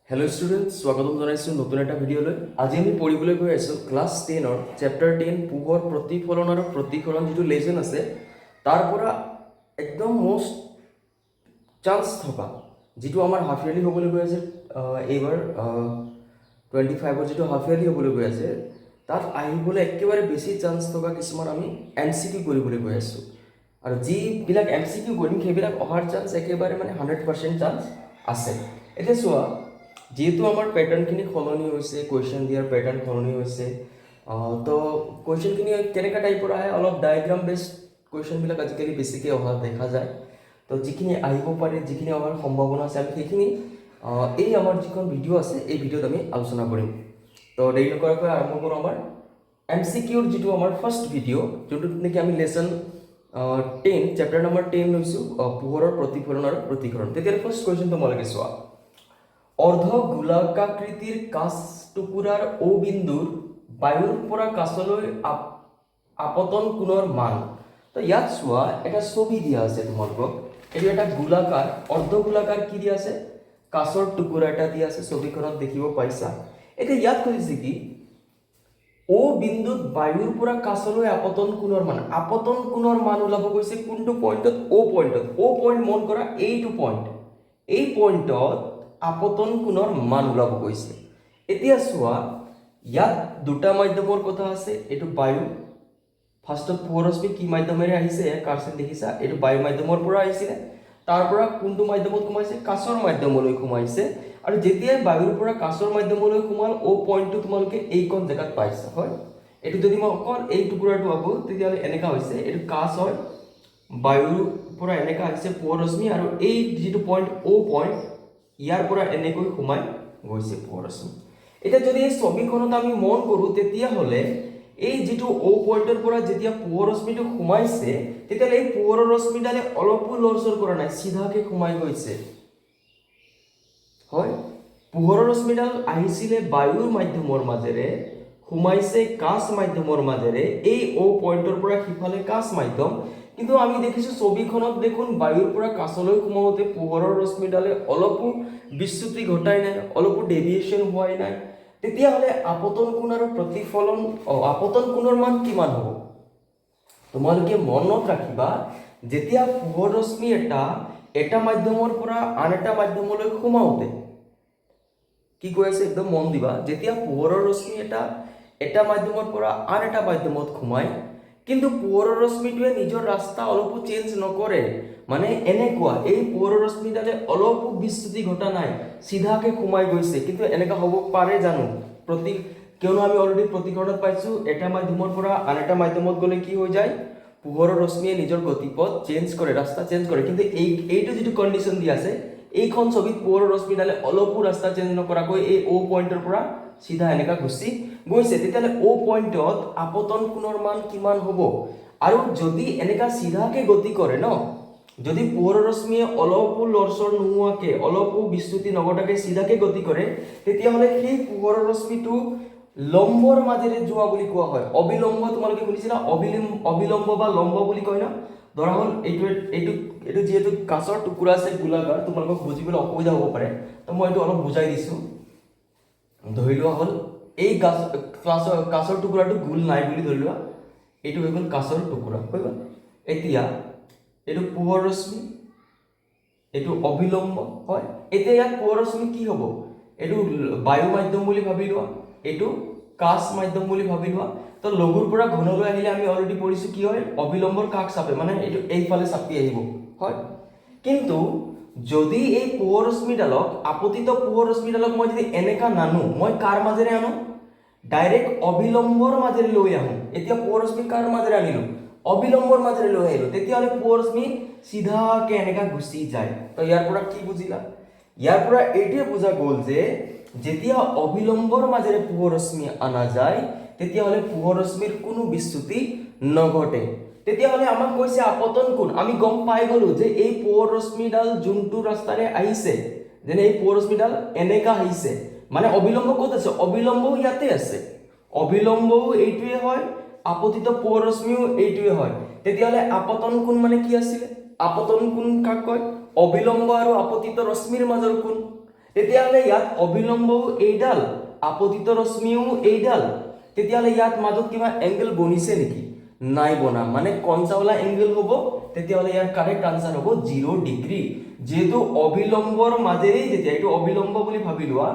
Hello' students, স্বাগতম জনাইছোঁ নতুন এটা ভিডিঅ'লৈ। আজি আমি পঢ়িবলৈ গৈ আছোঁ ক্লাছ 10ৰ চেপ্টাৰ 10 পোহৰ প্ৰতিফলন আৰু প্ৰতিফলন যিটো লেচন আছে তাৰ পৰা একদম মষ্ট চান্স থকা যিটো আমাৰ হাফ ইয়াৰলি হ'বলৈ গৈ আছে এইবাৰ 25ৰ যিটো হাফ ইয়াৰলি হ'বলৈ গৈ আছে তাত আহিবলৈ একেবাৰে বেছি চান্স থকা কিছুমান আমি MCQ কৰিবলৈ গৈ আছোঁ। আৰু যিবিলাক MCQ কৰিম সেইবিলাক অহাৰ চান্স একেবাৰে 100% চান্স আছে। এতিয়া চোৱা, যেহেতু আমাৰ পেটাৰ্ণখিনি সলনি হৈছে, কুৱেশ্যন দিয়াৰ পেটাৰ্ণ সলনি হৈছে, তো কুৱেশ্যনখিনি কেনেকুৱা টাইপৰ আহে, অলপ ডায়েগ্ৰাম বেছড কুৱেশ্যনবিলাক আজিকালি বেছিকৈ অহা দেখা যায়। তো যিখিনি আহিব পাৰে, যিখিনি আমাৰ সম্ভাৱনা আছে, আমি সেইখিনি এই আমাৰ যিখন ভিডিঅ' আছে এই ভিডিঅ'ত আমি আলোচনা কৰিম। তো দেৰি নকৰাকৈ আৰম্ভ কৰোঁ আমাৰ MCQৰ যিটো আমাৰ ফাৰ্ষ্ট ভিডিঅ', যোনটোত নেকি আমি লেচন 10 চেপ্টাৰ নম্বৰ 10 লৈছোঁ, পোহৰৰ প্ৰতিফলন আৰু প্ৰতিফলন। তেতিয়াহ'লে ফাৰ্ষ্ট কুৱেশ্যন তোমালোকে চোৱা, অৰ্ধ গোলাকাকৃতিৰ কাঁচ টুকুৰাৰ O বিন্দুৰ বায়ুৰ পৰা কাছলৈ আপতন কোণৰ মান। তো ইয়াত চোৱা, এটা ছবি দিয়া আছে তোমালোকক। এইটো এটা গোলাকাৰ, অৰ্ধ গোলাকাৰ কি দিয়া আছে, কাঁচৰ টুকুৰা এটা দিয়া আছে, ছবিখনত দেখিব পাইছা। এতিয়া ইয়াত কৈছে কি O বিন্দুত বায়ুৰ পৰা কাছলৈ আপতন কোণৰ মান। আপতন কোণৰ মান ওলাব গৈছে কোনটো পইণ্টত? O পইণ্টত। O পইণ্ট মন কৰা, এইটো পইণ্ট, এই পইণ্টত আপতন কোণৰ মান ওলাব গৈছে। এতিয়া চোৱা, ইয়াত দুটা মাধ্যমৰ কথা আছে, এইটো বায়ু। ফাৰ্ষ্টত পোহৰশ্মি কি মাধ্যমেৰে আহিছে, কাৰ্চন দেখিছা, এইটো বায়ু মাধ্যমৰ পৰা আহিছিলে, তাৰ পৰা কোনটো মাধ্যমত সোমাইছে, কাছৰ মাধ্যমলৈ সোমাইছে। আৰু যেতিয়াই বায়ুৰ পৰা কাছৰ মাধ্যমলৈ সোমাল, O পইণ্টটো তোমালোকে এইকণ জেগাত পাইছা, হয়। এইটো যদি মই অকল এই টুকুৰাটো আঁকো তেতিয়াহ'লে এনেকুৱা হৈছে, এইটো কাছ হয়, বায়ুৰ পৰা এনেকুৱা আহিছে পোহৰশ্মি, আৰু এই যিটো পইণ্ট O পইণ্ট, ইয়াৰ পৰা এনেকৈ সোমাই গৈছে পোহৰশ্মি। এতিয়া যদি এই ছবিখনত আমি মন কৰোঁ তেতিয়াহ'লে এই যিটো O পইণ্টৰ পৰা যেতিয়া পোহৰশ্মিটো সোমাইছে তেতিয়াহ'লে এই পোহৰৰ ৰশ্মিডালে অলপো লৰচৰ কৰা নাই, চিধাকে সোমাই গৈছে, হয়। পোহৰৰ ৰশ্মিডাল আহিছিলে বায়ুৰ মাধ্যমৰ মাজেৰে, সোমাইছে কাছ মাধ্যমৰ মাজেৰে, এই O পইণ্টৰ পৰা সিফালে কাছ মাধ্যম। কিন্তু আমি দেখিছোঁ ছবিখনত দেখোন বায়ুৰ পৰা কাছলৈ সোমাওঁতে পোহৰৰ ৰশ্মিডালে অলপো বিচ্যুতি ঘটাই নাই, অলপো ডেভিয়েশ্যন হোৱাই নাই। তেতিয়াহ'লে আপতন কোণ আৰু প্ৰতিফলন, আপতন কোণৰ মান কিমান হ'ব? তোমালোকে মনত ৰাখিবা, যেতিয়া পোহৰ ৰশ্মি এটা মাধ্যমৰ পৰা আন এটা মাধ্যমলৈ সোমাওঁতে, কি কৈ আছে একদম মন দিবা, যেতিয়া পোহৰৰ ৰশ্মি এটা মাধ্যমৰ পৰা আন এটা মাধ্যমত সোমায়, কিন্তু পোহৰৰ ৰশ্মিটোৱে নিজৰ ৰাস্তা অলপো চেঞ্জ নকৰে, মানে এনেকুৱা এই পোহৰৰ ৰশ্মিডালে অলপো বিচ্যুতি ঘটা নাই, চিধাকে সোমাই গৈছে। কিন্তু এনেকুৱা হ'ব পাৰে জানো? কিয়নো আমি অলৰেডি প্ৰতিকৰণত পাইছোঁ, এটা মাধ্যমৰ পৰা আন এটা মাধ্যমত গ'লে কি হৈ যায়, পোহৰৰ ৰশ্মিয়ে নিজৰ গতিপথ চেঞ্জ কৰে, ৰাস্তা চেঞ্জ কৰে। কিন্তু এইটো যিটো কণ্ডিশ্যন দি আছে, এইখন ছবিত পোহৰৰ ৰশ্মিডালে অলপো ৰাস্তা চেঞ্জ নকৰাকৈ এই O পইণ্টৰ পৰা চিধা এনেকা গুচি গৈছে। তেতিয়াহ'লে O পইণ্টত আপতন কোণৰ মান কিমান হ'ব? আৰু যদি এনেকা চিধাকে গতি কৰে ন, যদি পোহৰৰ ৰশ্মিয়ে অলপো লৰচৰ নোহোৱাকে, অলপো বিচ্যুতি নঘটাকে চিধাকে গতি কৰে, তেতিয়াহ'লে সেই পোহৰৰ ৰশ্মিটো লম্বৰ মাজেৰে যোৱা বুলি কোৱা হয়। অবিলম্ব, তোমালোকে শুনিছিলা, অবিলম্ব বা লম্ব বুলি কয় ন। ধৰা হ'ল এইটো যিহেতু কাছৰ টুকুৰা আছে গোলাকাৰ, তোমালোকক বুজিবলৈ অসুবিধা হ'ব পাৰে, তো মই এইটো অলপ বুজাই দিছোঁ। ধৰি লোৱা হ'ল এই কাছৰ টুকুৰাটো গোল নাই বুলি ধৰি লোৱা, এইটো হৈ গ'ল কাছৰ টুকুৰা, হৈ গ'ল। এতিয়া এইটো পোহৰ ৰশ্মি, এইটো অবিলম্ব, হয়। এতিয়া ইয়াত পোহৰ ৰশ্মি কি হ'ব? এইটো বায়ু মাধ্যম বুলি ভাবি লোৱা, এইটো কাছ মাধ্যম বুলি ভাবি লোৱা। তো লঘুৰ পৰা ঘনলৈ আহিলে আমি অলৰেডি পঢ়িছোঁ কি হয়, অবিলম্বৰ কাষ চাপে, মানে এইটো এইফালে চাপি আহিব, হয়। কিন্তু যদি এই পোহৰ ৰশ্মিডালক, আপতিত পোহৰ ৰশ্মিডালক মই যদি এনেকা নানো, মই কাৰ মাজেৰে আনো? ডাইৰেক্ট অবিলম্বৰ মাজেৰে লৈ আহোঁ। এতিয়া পোহৰ ৰশ্মি কাৰ মাজেৰে আনিলো? অবিলম্বৰ মাজেৰে লৈ আহিলো। তেতিয়াহ'লে পোহৰ ৰশ্মি চিধাকে এনেকা গুচি যায়। তো ইয়াৰ পৰা কি বুজিলা? ইয়াৰ পৰা এইটোৱে বুজা গ'ল যে যেতিয়া অবিলম্বৰ মাজেৰে পোহৰ ৰশ্মি অনা যায় তেতিয়াহ'লে পোহৰ ৰশ্মিৰ কোনো বিচ্যুতি নঘটে। তেতিয়াহ'লে আমাক কৈছে আপতন কোণ। আমি গম পাই গ'লো যে এই পোহৰ ৰশ্মিডাল যোনটো ৰাস্তাৰে আহিছে, যেনে এই পোহৰ ৰশ্মিডাল এনেকা আহিছে, মানে অবিলম্ব ক'ত আছে? অবিলম্বও ইয়াতে আছে, অবিলম্বও এইটোৱে হয়, আপতিত পোহৰ ৰশ্মিও এইটোৱে হয়। তেতিয়াহ'লে আপতন কোণ মানে কি আছিলে? আপতন কোণ কাক কয়? অবিলম্ব আৰু আপতিত ৰশ্মিৰ মাজৰ কোণ। তেতিয়াহ'লে ইয়াত অবিলম্বও এইডাল, আপতিত ৰশ্মিও এইডাল, তেতিয়াহ'লে ইয়াত মাজত কিবা এংগল বনিছে নেকি? নাই বনা, মানে কনচাওলা এংগল হ'ব। তেতিয়াহ'লে ইয়াৰ কাৰেক্ট আনসাৰ হ'ব 0 ডিগ্ৰী। যেহেতু অবিলম্বৰ মাজেৰে, যেতিয়া এইটো অবিলম্ব বুলি ভাবি লোৱা,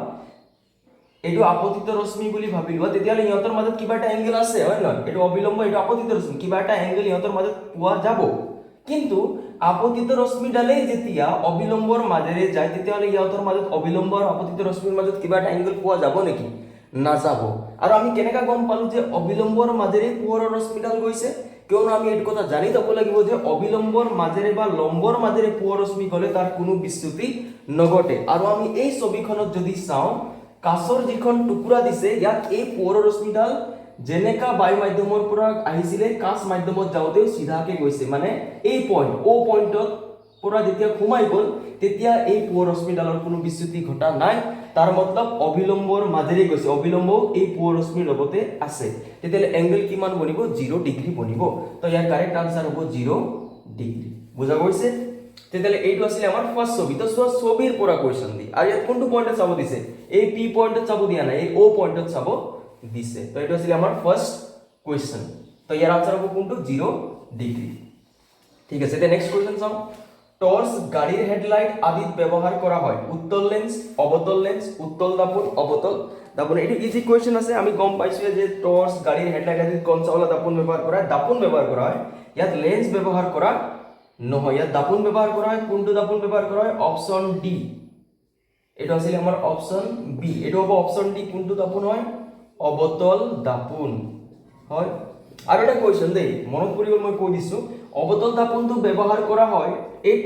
এইটো আপতিত ৰশ্মি বুলি ভাবি লোৱা, তেতিয়াহ'লে ইহঁতৰ মাজত কিবা এটা এংগল আছে, হয় নহয়? এইটো অবিলম্ব, এইটো আপতিত ৰশ্মি, কিবা এটা এংগল ইহঁতৰ মাজত পোৱা যাব। কিন্তু আপতিত ৰশ্মিডালেই যেতিয়া অবিলম্বৰ মাজেৰে যায়, তেতিয়াহ'লে ইহঁতৰ মাজত অবিলম্ব আৰু আপতিত ৰশ্মিৰ মাজত কিবা এটা এংগল পোৱা যাব নেকি? নাযাব। আৰু আমি কেনেকৈ গম পালো যে অবিলম্বৰ মাজেৰে পোহৰৰ ৰশ্মিডাল গৈছে? কিয়নো আমি এইটো কথা জানি যাব লাগিব যে অবিলম্বৰ মাজেৰে বা লম্বৰ মাজেৰে পোহৰ ৰশ্মি গ'লে তাৰ কোনো বিচ্যুতি নঘটে। আৰু আমি এই ছবিখনত যদি চাওঁ, কাছৰ যিখন টুকুৰা দিছে, ইয়াত এই পোহৰৰ ৰশ্মিডাল যেনেকা বায়ু মাধ্যমৰ পৰা আহিছিলে, কাছ মাধ্যমত যাওঁতেও চিধাকে গৈছে, মানে এই পইণ্ট অ' পইণ্টত পৰা যেতিয়া সোমাই গ'ল, তেতিয়া এই পোহৰ ৰশ্মিডালৰ কোনো বিচ্যুতি ঘটা নাই। তাৰ মতলব অবিলম্বৰ মাজেৰে গৈছে, অবিলম্বও এই পোহৰ ৰশ্মিৰ লগতে আছে। তেতিয়াহ'লে এংগল কিমান বনিব? 0 ডিগ্ৰী বনিব। তো ইয়াৰ কাৰেক্ট আনসাৰ হ'ব 0 ডিগ্ৰী। বুজা গৈছে? তেতিয়াহ'লে এইটো আছিলে আমাৰ ফাৰ্ষ্ট ছবি। তো চোৱা, ছবিৰ পৰা কুৱেশ্যন দি, আৰু ইয়াত কোনটো পইণ্টত চাব দিছে? এই পি পইণ্টত চাব দিয়া নাই, এই অ' পইণ্টত চাব দিছে। তো এইটো আছিলে আমাৰ ফাৰ্ষ্ট কুৱেশ্যন। তো ইয়াৰ আনসাৰ হ'ব কোনটো? 0 ডিগ্ৰী। ঠিক আছে, এতিয়া নেক্সট কুৱেশ্যন চাওঁ। টৰ্চ, গাড়ীৰ হেডলাইট আদিত ব্যৱহাৰ কৰা হয়। উত্তল লেন্স, অৱতল লেন্স, উত্তল দাপোন, অৱতল দাপোন। এইটো ইজি কুৱেশ্যন আছে। আমি গম পাইছোঁ যে টৰ্চ, গাড়ীৰ হেডলাইট আদিত কনচাওলা দাপোন ব্যৱহাৰ কৰা হয়, দাপোন ব্যৱহাৰ কৰা হয়। ইয়াত লেন্স ব্যৱহাৰ কৰা নহয়, ইয়াত দাপোন ব্যৱহাৰ কৰা হয়। কোনটো দাপোন ব্যৱহাৰ কৰা হয়? অপশ্যন ডি, এইটো আছিলে আমাৰ অপশ্যন বি। এইটো হ'ব অপশ্যন ডি। কোনটো দাপোন হয়? অৱতল দাপোন হয়। আৰু এটা কুৱেশ্যন দেই, মনত পৰিব, মই কৈ দিছোঁ, অৱতল দাপোনটো ব্যৱহাৰ কৰা হয় এই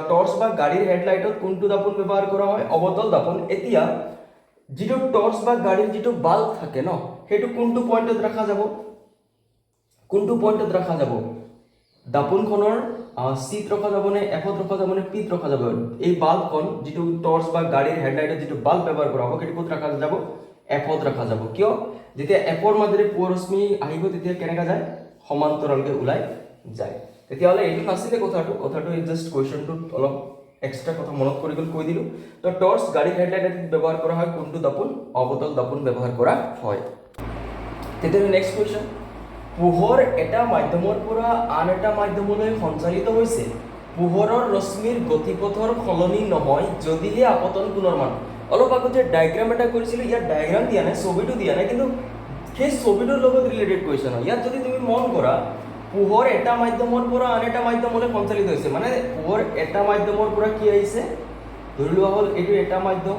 টৰ্চ বা গাড়ীৰ হেডলাইটত। কোনটো দাপোন ব্যৱহাৰ কৰা হয়? অৱতল দাপোন। এতিয়া যিটো টৰ্চ বা গাড়ীৰ যিটো বাল্ব থাকে ন, সেইটো কোনটো পইণ্টত ৰখা যাব? কোনটো পইণ্টত ৰখা যাব? দাপোনখনৰ চিত ৰখা যাব নে, এফত ৰখা যাব নে, পিত ৰখা যাব? এই বাল্বখন, যিটো টৰ্চ বা গাড়ীৰ হেডলাইটত যিটো বাল্ব ব্যৱহাৰ কৰা হ'ব, সেইটো ক'ত ৰখা যাব? এফত ৰখা যাব। কিয়? যেতিয়া এফৰ মাজেৰে পোহৰ ৰশ্মি আহিব, তেতিয়া কেনেকৈ যায়? সমান্তৰালকৈ ওলাই যায়। তেতিয়াহ'লে এইটো নাছিলে কথাটো এই জাষ্ট কুৱেশ্যনটোত অলপ এক্সট্ৰা কথা মনত কৰি গ'ল, কৈ দিলোঁ। তো টৰ্চ, গাড়ীৰ হেডলাইট আদিত ব্যৱহাৰ কৰা হয় কোনটো দাপোন? অৱতল দাপোন ব্যৱহাৰ কৰা হয়। তেতিয়াহ'লে নেক্সট কুৱেশ্যন। পোহৰ এটা মাধ্যমৰ পৰা আন এটা মাধ্যমলৈ সঞ্চালিত হৈছে। পোহৰৰ ৰশ্মিৰ গতিপথৰ সলনি নহয় যদিহে আপতন কোণৰ মান। অলপ আগতে ডায়েগ্ৰাম এটা কৰিছিলোঁ, ইয়াত ডায়েগ্ৰাম দিয়া নাই, ছবিটো দিয়া নাই, কিন্তু সেই ছবিটোৰ লগত ৰিলেটেড কুৱেশ্যন হয়। ইয়াত যদি তুমি মন কৰা, পোহৰ এটা মাধ্যমৰ পৰা আন এটা মাধ্যমলৈ সঞ্চালিত হৈছে, মানে পোহৰ এটা মাধ্যমৰ পৰা কি আহিছে? ধৰি লোৱা হ'ল এইটো এটা মাধ্যম,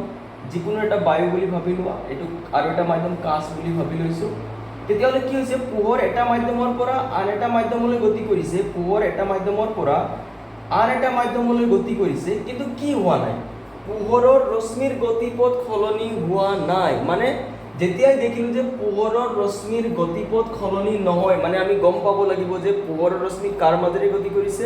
যিকোনো এটা বায়ু বুলি ভাবি লোৱা, এইটো আৰু এটা মাধ্যম কাঁচ বুলি ভাবি লৈছোঁ। তেতিয়াহ'লে কি হৈছে? পোহৰ এটা মাধ্যমৰ পৰা আন এটা মাধ্যমলৈ গতি কৰিছে, পোহৰ এটা মাধ্যমৰ পৰা আন এটা মাধ্যমলৈ গতি কৰিছে, কিন্তু কি হোৱা নাই? পোহৰৰ ৰশ্মিৰ গতিপথ সলনি হোৱা নাই। মানে যেতিয়াই দেখিলোঁ যে পোহৰৰ ৰশ্মিৰ গতিপথ সলনি নহয়, মানে আমি গম পাব লাগিব যে পোহৰৰ ৰশ্মি কাৰ মাজেৰে গতি কৰিছে?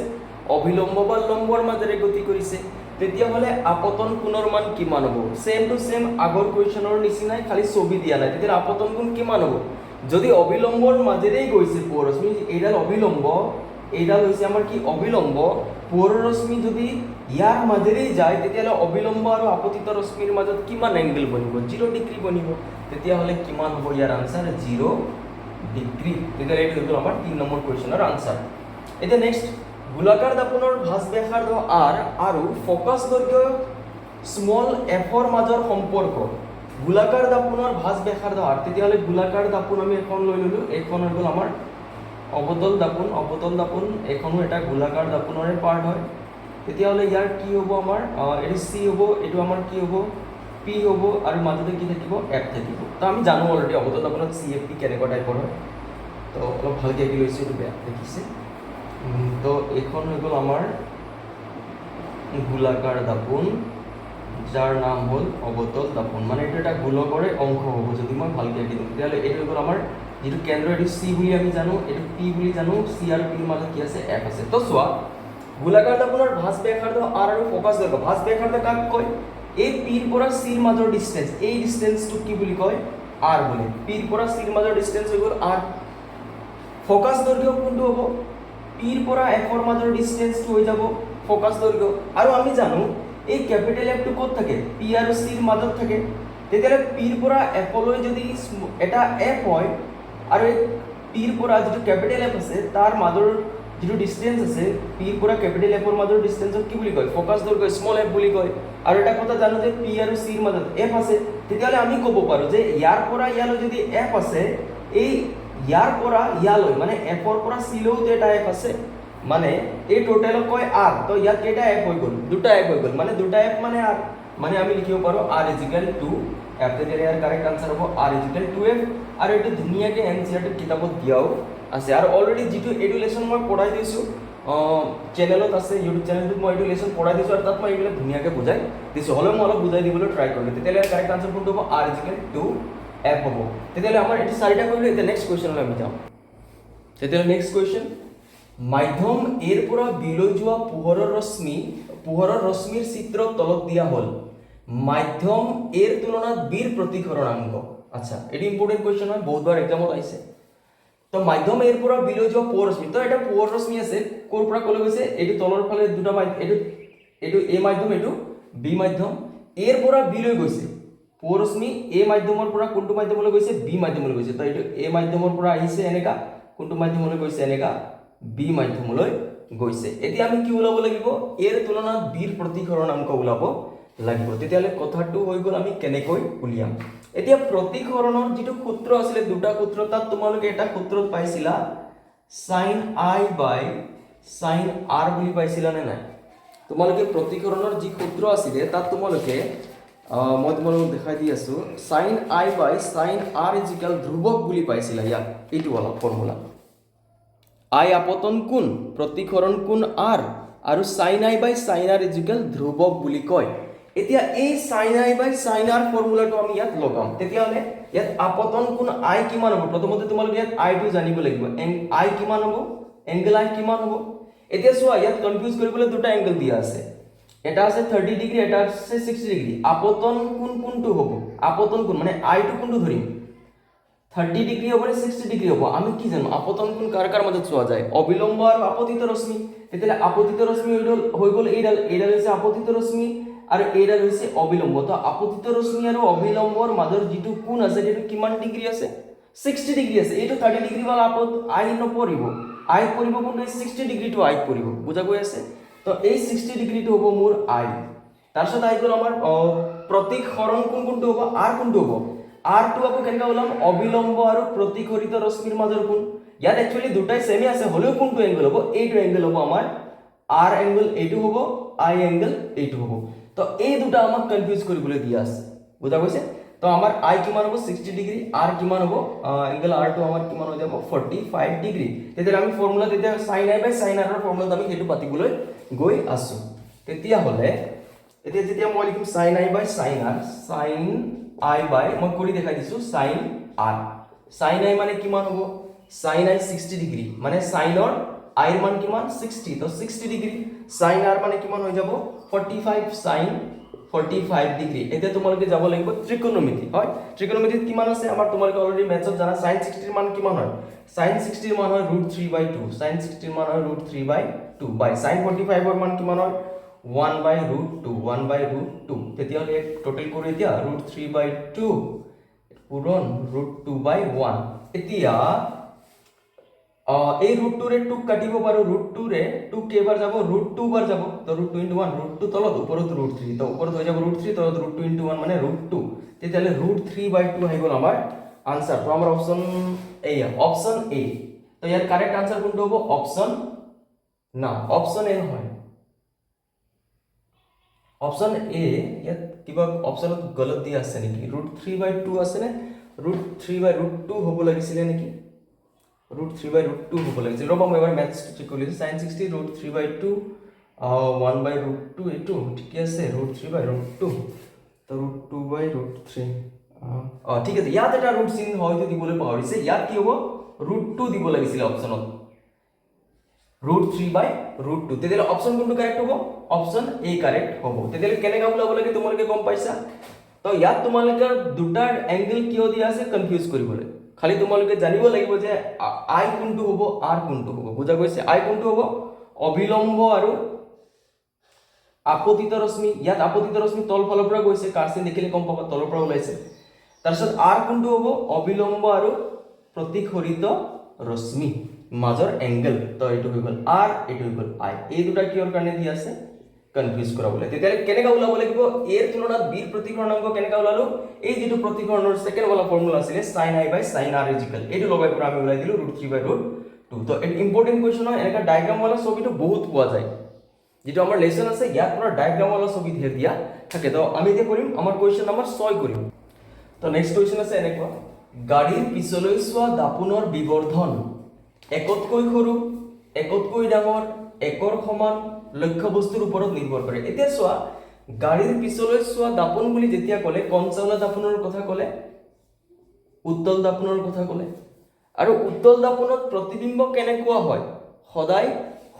অবিলম্ব বা লম্বৰ মাজেৰে গতি কৰিছে। তেতিয়াহ'লে আপতন কোণৰ মান কিমান হ'ব? চেম টু চেম আগৰ কুৱেশ্যনৰ নিচিনাই, খালি ছবি দিয়া নাই। তেতিয়াহ'লে আপতন কোণ কিমান হ'ব? যদি অবিলম্বৰ মাজেৰেই গৈছে পোহৰ ৰশ্মি, এইডাল অবিলম্ব, এইডাল হৈছে আমাৰ কি? অবিলম্ব। পোহৰৰ ৰশ্মি যদি ইয়াৰ মাজেৰেই যায়, তেতিয়াহ'লে অবিলম্ব আৰু আপতিত ৰশ্মিৰ মাজত কিমান এংগল বনিব? 0 ডিগ্ৰী বনিব। তেতিয়াহ'লে কিমান হ'ব ইয়াৰ আনসাৰ? 0 ডিগ্ৰী। তেতিয়াহ'লে এইটো হৈ গ'ল আমাৰ 3 নম্বৰ কুৱেশ্যনৰ আনসাৰ। এতিয়া নেক্সট, গোলাকাৰ দাপোনৰ ভাঁজ ব্যাসাৰ্ধ R আৰু ফকাছ দৈৰ্ঘ্য স্মল এফৰ মাজৰ সম্পৰ্ক। গোলাকাৰ দাপোনৰ ভাঁজ ব্যাসাৰ্ধ R, তেতিয়াহ'লে গোলাকাৰ দাপোন আমি এখন লৈ ল'লোঁ, এইখন হৈ গ'ল আমাৰ অৱতল দাপোন। অৱতল দাপোন এখনো এটা গোলাকাৰ দাপোনৰে পাৰ্ট হয়। তেতিয়াহ'লে ইয়াৰ কি হ'ব? আমাৰ এইটো চি হ'ব, এইটো আমাৰ কি হ'ব? পি হ'ব, আৰু মাজতে কি থাকিব? এফ থাকিব। তো আমি জানো অলৰেডি অৱতল দাপোনত চি এফ পি কেনেকুৱা টাইপৰ হয়। তো অলপ ভালকৈ আঁকি লৈছোঁ, এইটো বেয়া দেখিছে। তো এইখন হৈ গ'ল আমাৰ গোলাকাৰ দাপোন, যাৰ নাম হ'ল অৱতল দাপোন। মানে এইটো এটা গোলকৰে অংশ হ'ব যদি মই ভালকৈ আঁকি দিওঁ। তেতিয়াহ'লে এইটো হৈ গ'ল আমাৰ যিটো কেন্দ্ৰ, এইটো চি বুলি আমি জানো, এইটো পি বুলি জানো, চি আৰু পিৰ মাজত কি আছে? এফ আছে। তো চোৱা, গোলাকাৰ দাপোনৰ ভাঁজ ব্যাসাৰ্ধ R আৰু ফকাছ দৈৰ্ঘ্য। ভাঁজ ব্যাসাৰ্ধ কাক কয়? এই পিৰ পৰা চিৰ মাজৰ ডিষ্টেঞ্চ, এই ডিষ্টেঞ্চটোক কি বুলি কয়? R বুলি। পিৰ পৰা চিৰ মাজৰ ডিষ্টেঞ্চ হৈ গ'ল R। ফকাছ দৈৰ্ঘ্য কোনটো হ'ব? পিৰ পৰা এফৰ মাজৰ ডিষ্টেঞ্চটো হৈ যাব ফকাছ দৈৰ্ঘ্য। আৰু আমি জানো এই ক্যাপিটেল এফটো ক'ত থাকে পি আৰু চিৰ মাজত থাকে তেতিয়াহ'লে পিৰ পৰা এফলৈ যদি এটা এফ হয় আৰু এই পিৰ পৰা যিটো ক্যাপিটেল এফ আছে তাৰ মাজৰ যিটো ডিষ্টেঞ্চ আছে পিৰ পৰা ক্যাপিটেল এফৰ মাজৰ ডিষ্টেঞ্চক কি বুলি কয় ফোকাস দৈৰ্ঘ্য স্মল এফ বুলি কয় আৰু এটা কথা জানো যে পি আৰু চিৰ মাজত এফ আছে তেতিয়াহ'লে আমি ক'ব পাৰো যে ইয়াৰ পৰা ইয়ালৈ যদি এফ আছে এই ইয়াৰ পৰা ইয়ালৈ মানে এফৰ পৰা চিলৈও এটা এফ আছে মানে এই টোটালক কয় আৰ তো ইয়াত কেইটা এফ হৈ গ'ল দুটা এফ হৈ গ'ল মানে দুটা এফ মানে আৰ মানে আমি লিখিব পাৰো r = 2 এফ তেতিয়াহ'লে ইয়াৰ কাৰেক্ট আনসাৰ হ'ব r = 2f আৰু এইটো ধুনীয়াকৈ এনচিইআৰটি কিতাপত দিয়াও আছে আৰু অলৰেডি যিটো এইটো লেসন মই পঢ়াই দিছো চেনেলত আছে ইউটিউব চেনেলটোত মই এইটো লেসন পঢ়াই দিছো আৰু তাত মই এইবিলাক ধুনীয়াকৈ বুজাই দিছো হ'লেও মই অলপ বুজাই দিবলৈ ট্ৰাই কৰিলো তেতিয়াহ'লে কাৰেক্ট আনসাৰ কোনটো হ'ব r = 2f হ'ব তেতিয়াহ'লে আমাৰ এইটো চাৰিটা কৰিলো এতিয়া নেক্সট কোৱেশ্চনলৈ আমি যাম তেতিয়াহ'লে নেক্সট কোৱেশ্চন মাধ্যম এৰ পৰা বিলৈ যোৱা পোহৰৰ ৰশ্মিৰ চিত্ৰ তলত দিয়া হ'ল মাধ্যম এৰ তুলনাত বিৰ প্ৰতিসৰণাংক আচ্ছা এটি ইম্পৰ্টেন্ট কোৱেশ্চন হয় বহুতবাৰ এক্সামত আহিছে তো মাধ্যম এৰ পৰা বিলৈ যোৱা পোহৰ ৰশ্মি তো এটা পোহৰ ৰশ্মি আছে কোৰ পৰা কলৈ গৈছে এটো তলৰ ফালে দুটা এটো এ মাধ্যম এটো বি মাধ্যম এৰ পৰা বিলৈ গৈছে পোহৰ ৰশ্মি এ মাধ্যমৰ পৰা কোনটো মাধ্যমলৈ গৈছে বি মাধ্যমলৈ গৈছে তো এটো এ মাধ্যমৰ পৰা আহিছে এনেকা কোনটো মাধ্যমলৈ গৈছে এনেকা বি মাধ্যমলৈ গৈছে এতিয়া আমি কি ওলাব লাগিব এৰ তুলনাত বিৰ প্ৰতিসৰণাংক ওলাব লাগিব তেতিয়ালে কথাটো হৈ গ'ল আমি কেনেকৈ উলিয়াম এতিয়া প্ৰতিসৰণৰ যেটো সূত্ৰ আছিল দুটা সূত্ৰ তাত তোমালোকে এটা সূত্ৰত পাইছিলা sin i sin r বুলি পাইছিলা নে নাই তোমালোকে প্ৰতিসৰণৰ যি সূত্ৰ আছিল তাত তোমালোকে মই তোমালোকক দেখাই দি আছো sin i sin r ধ্ৰুৱক বুলি পাইছিলা ইয়াক এইটো অলপ ফৰ্মুলা I আপতন কোণ প্ৰতিসৰণ কোণ r আৰু sin i sin r ধ্ৰুৱক বুলি কয় এতিয়া এই sin i sin r ফৰ্মুলাটো আমি ইয়াত লগাম তেতিয়াহলে ইয়াত আপতন কোণ i কিমান হ'ব প্ৰথমতে তোমালোকে ইয়াত i টো জানিব লাগিব i কিমান হ'ব এংগল i কিমান হ'ব এতিয়া চোৱা ইয়াত কনফিউজ কৰিবলৈ দুটা এংগল দিয়া আছে এটা আছে 30 ডিগ্ৰী এটা আছে 60 ডিগ্ৰী আপতন কোণ কোনটো হ'ব আপতন কোণ মানে i টো কোনটো ধৰিম 30 ডিগ্ৰী হ'ব নে 60 ডিগ্ৰী হ'ব আমি কি জানো আপতন কোণ কাৰ মাজত চোৱা যায় অবিলম্ব আৰু আপতিত ৰশ্মি তেতিয়ালে আপতিত ৰশ্মি হৈ গ'ল এইডাল হৈছে আপতিত ৰশ্মি আৰু এইডাল হৈছে অবিলম্ব তো আপতিত ৰশ্মি আৰু অবিলম্বৰ মাজৰ যিটো কোণ আছে সেইটো কিমান ডিগ্ৰী আছে 60 ডিগ্ৰী আছে এইটো 30 ডিগ্ৰী वाला আপত আই নপৰিব আই পৰিব কোনটো 60 ডিগ্ৰী টু আই পৰিব বুজা গৈ আছে তো এই 60 ডিগ্ৰী টু হ'ব মোৰ আই তাৰছত আই গ'ল আমাৰ প্ৰতিসৰণ কোনটো হ'ব আৰ কোনটো হ'ব r টো আকৌ কেনেকা ওলাম অবিলম্ব আৰু প্ৰতিসৰিত ৰশ্মিৰ মাজৰ কোণ ইয়াত একচুয়ালি দুটাই সেমে আছে হলেও কোনটো এংগল হ'ব এইটো এংগল হ'ব আমাৰ r এংগল এইটো হ'ব i এংগল এইটো হ'ব তো এই দুটা আমাক কনফিউজ কৰিবলৈ দিয়া আছে বুজা গৈছে তো আমাৰ i কিমান হ'ব 60 ডিগ্ৰী r কিমান হ'ব এংগল r টো আমাৰ কিমান হৈ যাব 45 ডিগ্ৰী তেতিয়া আমি ফৰ্মুলা তেতিয়া sin i sin r ৰ ফৰ্মুলা আমি হেতু পাতিবলৈ গৈ আছো তেতিয়া হলে এতিয়া যেতিয়া মই লিখিম sin i sin r sin I মই কৰি দেখাই দিছো sin r sin i মানে কিমান হ'ব sin i 60 ডিগ্ৰী মানে sin ৰ i ৰ মান কিমান 60 তো 60 ডিগ্ৰী sin r মানে কিমান হৈ যাব 45 sin 45 ডিগ্ৰী এতিয়া তোমালোকে যাব লাগিব ত্ৰিকোণমিতি হয় ত্ৰিকোণমিতিত কিমান আছে আমাৰ তোমালোকে অলৰেডি মেথছত জানা sin 60 ৰ মান কিমান হয় sin 60 ৰ মান হয় √3/2 sin 60 ৰ মান হয় √3/2 বাই sin 45 ৰ মান কিমান হয় 1/√2 তেতিয়াহ'লে টোটাল কৰি দিয়া √3/2 পূৰণ √2/1 এতিয়া এই √2 ৰে 2 কাটিব পাৰো √2 ৰে 2 কেবাৰ যাব √2 বাৰ যাব তো √2 * 1 √2 তলত ওপৰত √3 তো ওপৰত হৈ যাব √3 তলত √2 * 1 মানে √2 তেতিয়াহ'লে √3/2 হৈ গ'ল আমাৰ আনসাৰ তো আমাৰ অপচন এ অপচন এ তো ইয়াৰ কারেক্ট আনসার কোনটো হ'ব অপচন না অপচন এ নহয় অপশন এ ইয়াত কিবা অপশনত গলত দিয়া আছে নেকি √3/2 আছে নে √3/2 হ'ব লাগিছিল নেকি √3/2 হ'ব লাগিছিল ৰবা মই এবাৰ ম্যাথছ চেক কৰি লৈছো sin 60 √3/2 1/2 এটো ঠিক আছে √3/2 তো √2/3 ঠিক আছে ইয়াত এটা ৰুট চিন হয়তো দিবলৈ পাহৰিছে ইয়াত কি হ'ব √2 দিব লাগিছিল অপশনত √3/2 তেতিয়ালে অপশন কোনটো কারেক্ট হ'ব অপশন এ কারেক্ট হ'ব তেতিয়ালে কেনেকা ওলাব লাগে তোমালোকে গম পাইছা তো ইয়াত তোমালোকে দুটা এংগল কিয় দিয়া আছে কনফিউজ কৰিবলৈ খালি তোমালোকে জানিব লাগিব যে আই কোনটো হ'ব আৰ কোনটো হ'ব বুজা গৈছে আই কোনটো হ'ব অবিলম্ব আৰু আপতিত ৰশ্মি, ইয়াত আপতিত ৰশ্মি তল ফালৰ পৰা গৈছে, কাৰ্চিন দেখিলে গম পাবা তলৰ পৰা ওলাইছে। তাৰপিছত আৰ কোনটো হ'ব, অবিলম্ব আৰু প্ৰতিসৰিত ৰশ্মি মাজৰ এংগেল, তো এইটো হৈ গ'ল আৰ, এইটো হৈ গ'ল আই। এই দুটা কিহৰ কাৰণে দিয়া আছে, কনফিউজ কৰাবলৈ। তেতিয়াহ'লে কেনেকৈ ওলাব লাগিব, এৰ তুলনাত বিৰ প্ৰতিকৰণাংক কেনেকৈ ওলালো, এই যিটো প্ৰতিকৰণৰ ছেকেণ্ড वाला ফৰ্মুলা আছিলে sin i by sin r is equal, এইটো লগাই পৰা আমি ওলাই দিলো √3/√2। তো এটা ইম্পৰ্টেণ্ট কুৱেশ্যন হয়, এনেকা ডায়াগ্ৰাম वाला ছবিটো বহুত পোৱা যায়। যেটো আমাৰ লেসন আছে ইয়াত পুৰা ডায়াগ্ৰাম वाला ছবি ধেৰ দিয়া থাকে। তো আমি এতিয়া কৰিম আমাৰ কুৱেশ্যন নম্বৰ 6 কৰিম। তো নেক্সট কুৱেশ্যন আছে এনেকুৱা, গাড়ীৰ পিছলৈ চোৱা দাপোনৰ বিবৰ্ধন একতকৈ সৰু, একতকৈ ডাঙৰ, একৰ সমান লক্ষ্য বস্তুৰ ওপৰত নিৰ্ভৰ কৰে। এতিয়া চোৱা, গাড়ীৰ পিছলৈ চোৱা দাপোন বুলি যেতিয়া ক'লে কনচাউলা দাপোনৰ কথা ক'লে, উত্তল দাপোনৰ কথা ক'লে, আৰু উত্তল দাপোনত প্ৰতিবিম্ব কেনেকুৱা হয়, সদায়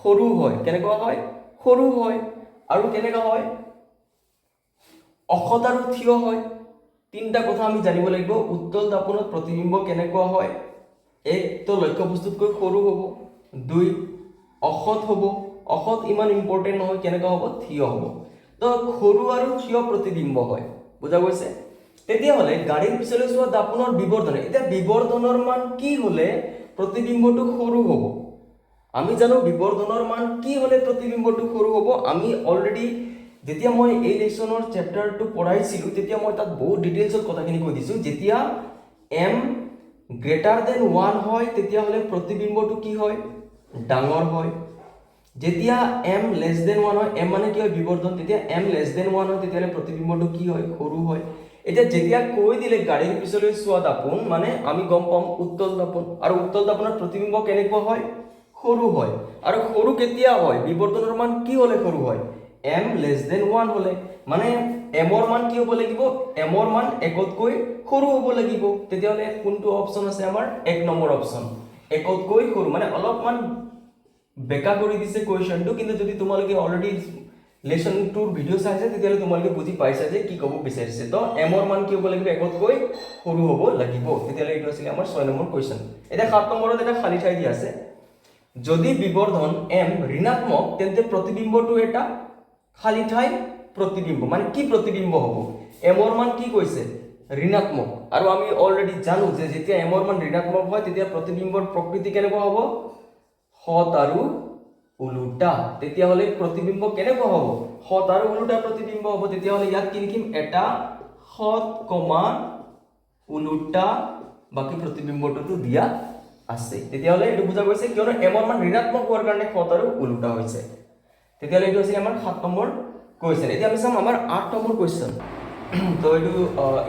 সৰু হয়। কেনেকুৱা হয়, সৰু হয়। আৰু কেনেকুৱা হয়, অখত আৰু থিয় হয়। তিনটা কথা আমি জানিব লাগিব। উত্তল দাপোনত প্ৰতিবিম্ব কেনেকুৱা হয়, এক তো লক্ষ্য বস্তুতকৈ সৰু হ'ব, দুই অখত হ'ব, অখত ইমান ইম্পৰ্টেণ্ট নহয়, কেনেকুৱা হ'ব, থিয় হ'ব। তো সৰু আৰু থিয় প্ৰতিবিম্ব হয়, বুজা গৈছে। তেতিয়াহ'লে গাড়ীৰ পিছলৈ চোৱা দাপোনৰ বিবৰ্ধন, এতিয়া বিবৰ্ধনৰ মান কি হ'লে প্ৰতিবিম্বটো সৰু হ'ব। আমি জানো বিবৰ্ধনৰ মান কি হ'লে প্ৰতিবিম্বটো সৰু হ'ব। আমি অলৰেডি যেতিয়া মই এই লেসনৰ চেপ্টাৰটো পঢ়াইছিলো তেতিয়া মই তাত বহুত ডিটেইলছত কথাখিনি কৈ দিছো। যেতিয়া m গ্ৰেটাৰ দেন 1 হয় তেতিয়াহ'লে প্ৰতিবিম্বটো কি হয়, ডাঙৰ হয়। যেতিয়া m লেছ দেন 1 হয়, m মানে কি হয়, বিবৰ্ধন, তেতিয়া m লেছ দেন 1 হয় তেতিয়াহ'লে প্ৰতিবিম্বটো কি হয়, সৰু হয়। এতিয়া যেতিয়া কৈ দিলে গাড়ীৰ পিছলৈ চোৱা দাপোন মানে আমি গম পাম উত্তল দাপোন, আৰু উত্তল দাপোনৰ প্ৰতিবিম্ব কেনেকুৱা হয়, সৰু হয়। আৰু সৰু কেতিয়া হয়, বিবৰ্ধনৰ মান কি হ'লে সৰু হয়, m লেছ দেন 1 হ'লে। মানে m ৰ মান কি হ'ব লাগিব, m ৰ মান একতকৈ সৰু হ'ব লাগিব। তেতিয়াহ'লে কোনটো অপচন আছে আমাৰ, এক নম্বৰ অপচন, একতকৈ সৰু। মানে অলপমান বেকা কৰি দিছে কুৱেশ্যনটো, কিন্তু যদি তোমালোকে অলৰেডি লেসন 2 ভিডিঅ' চাইছে তেতিয়াহ'লে তোমালোকে বুজি পাইছা যে কি ক'ব বিচাৰিছে। তো m ৰ মান কি হ'ব লাগিব, একতকৈ সৰু হ'ব লাগিব। তেতিয়াহ'লে এইটো আছিলে আমাৰ 6 নম্বৰ কুৱেশ্যন। এতিয়া 7 নম্বৰত এটা খালী ঠাই দিয়া আছে, যদি বিবৰ্ধন m ঋণাত্মক তেন্তে প্ৰতিবিম্বটো এটা খালী ঠাই প্ৰতিবিম্ব। মানে কি প্ৰতিবিম্ব হ'ব, m ৰ মান কি কৈছে, ঋণাত্মক। আৰু আমি অলৰেডি জানো যে যেতিয়া m ৰ মান ঋণাত্মক হয় তেতিয়া প্ৰতিবিম্বৰ প্ৰকৃতি কেনেকুৱা হ'ব, সত আৰু উলুটা। তেতিয়াহ'লে প্ৰতিবিম্ব কেনেকুৱা হ'ব, সত আৰু উলুটা প্ৰতিবিম্ব হ'ব। তেতিয়াহ'লে ইয়াত কি লিখিম, এটা সত কমা উলুটা, বাকি প্ৰতিবিম্বটো দিয়া আছে। তেতিয়াহ'লে এইটো বুজা গৈছে, কিয়নো m ৰ মান ঋণাত্মক হোৱাৰ কাৰণে সত আৰু উলুটা হৈছে। তেতিয়াহ'লে এইটো আছিল আমাৰ 7 নম্বৰ কুৱেশ্যন। এতিয়া আমি চাম আমাৰ 8 নম্বৰ কুৱেশ্যন। তো এইটো